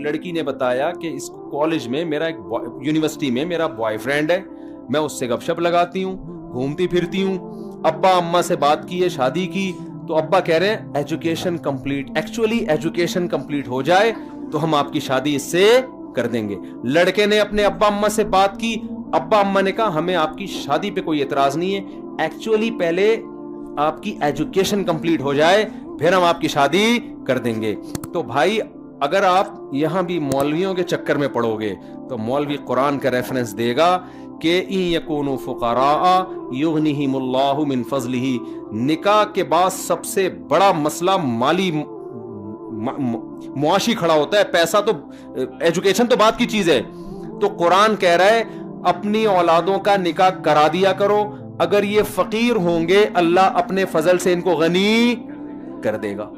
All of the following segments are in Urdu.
ایک لڑکی نے بتایا کہ اس کالج میں میرا ایک یونیورسٹی میں میرا بوائے فرینڈ ہے, میں اس سے گپ شپ لگاتی ہوں, گھومتی پھرتی ہوں, ابا اماں سے بات کی ہے, شادی کی, تو ابا کہہ رہے ہیں education complete, actually education complete ہو جائے تو ہم آپ کی شادی اس سے کر دیں گے. لڑکے نے اپنے ابا اماں سے بات کی, ابا اماں نے کہا ہمیں آپ کی شادی پہ کوئی اعتراض نہیں ہے, ایکچولی پہلے آپ کی ایجوکیشن کمپلیٹ ہو جائے پھر ہم آپ کی شادی کر دیں گے. تو بھائی اگر آپ یہاں بھی مولویوں کے چکر میں پڑو گے تو مولوی قرآن کا ریفرنس دے گا کہ ان یکونوا فقراء یغنیہم اللہ من فضلہ. نکاح کے بعد سب سے بڑا مسئلہ مالی معاشی کھڑا ہوتا ہے, پیسہ تو, ایجوکیشن تو بات کی چیز ہے. تو قرآن کہہ رہا ہے اپنی اولادوں کا نکاح کرا دیا کرو, اگر یہ فقیر ہوں گے اللہ اپنے فضل سے ان کو غنی کر دے گا.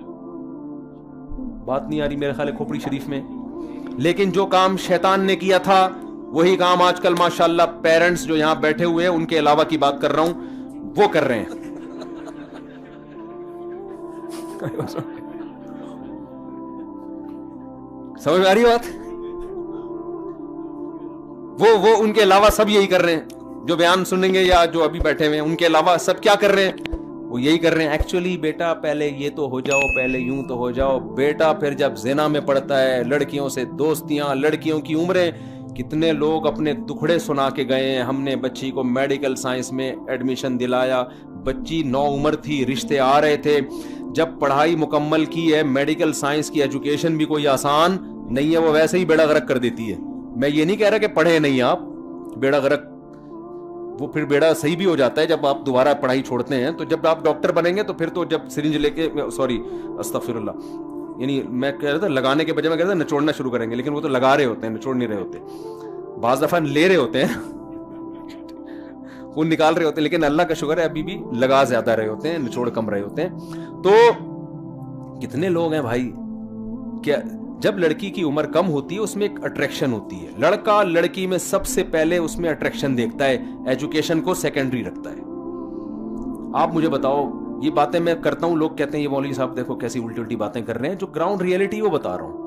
بات نہیں آ رہی میرے خیال ہے کھوپڑی شریف میں. لیکن جو کام شیطان نے کیا تھا وہی کام آج کل ماشاءاللہ پیرنٹس جو یہاں بیٹھے ہوئے ہیں ان کے علاوہ کی بات کر رہا ہوں وہ کر رہے ہیں. سمجھ میں آ رہی بات؟ وہ ان کے علاوہ سب یہی کر رہے ہیں, جو بیان سنیں گے یا جو ابھی بیٹھے ہوئے ہیں ان کے علاوہ سب کیا کر رہے ہیں, وہ یہی کر رہے ہیں. ایکچولی بیٹا پہلے یہ تو ہو جاؤ, پہلے یوں تو ہو جاؤ بیٹا, پھر جب زنا میں پڑتا ہے, لڑکیوں سے دوستیاں, لڑکیوں کی عمریں, کتنے لوگ اپنے دکھڑے سنا کے گئے ہیں. ہم نے بچی کو میڈیکل سائنس میں ایڈمیشن دلایا, بچی 9 عمر تھی, رشتے آ رہے تھے, جب پڑھائی مکمل کی ہے, میڈیکل سائنس کی ایجوکیشن بھی کوئی آسان نہیں ہے, وہ ویسے ہی بیڑا غرق کر دیتی ہے. میں یہ نہیں کہہ رہا کہ پڑھے نہیں آپ, بیڑا غرق, وہ پھر بیڑا صحیح بھی ہو جاتا ہے جب آپ دوبارہ پڑھائی چھوڑتے ہیں. تو جب آپ ڈاکٹر بنیں گے تو پھر تو جب سرنج لے کے, سوری استغفر اللہ, یعنی میں کہہ رہا تھا لگانے کے بجائے میں کہہ رہا تھا نچوڑنا شروع کریں گے, لیکن وہ تو لگا رہے ہوتے ہیں, نچوڑ نہیں رہے ہوتے. بعض دفعہ لے رہے ہوتے ہیں, خون نکال رہے ہوتے ہیں, لیکن اللہ کا شکر ہے ابھی بھی لگا زیادہ رہے ہوتے ہیں, نچوڑ کم رہے ہوتے ہیں. تو کتنے لوگ ہیں بھائی, کیا جب لڑکی کی عمر کم ہوتی ہے اس میں ایک اٹریکشن ہوتی ہے. لڑکا لڑکی میں سب سے پہلے اس میں اٹریکشن دیکھتا ہے, ایجوکیشن کو سیکنڈری رکھتا ہے. آپ مجھے بتاؤ, یہ باتیں میں کرتا ہوں, لوگ کہتے ہیں یہ مولوی صاحب دیکھو کیسی الٹی الٹی باتیں کر رہے ہیں, جو گراؤنڈ ریئلٹی وہ بتا رہا ہوں.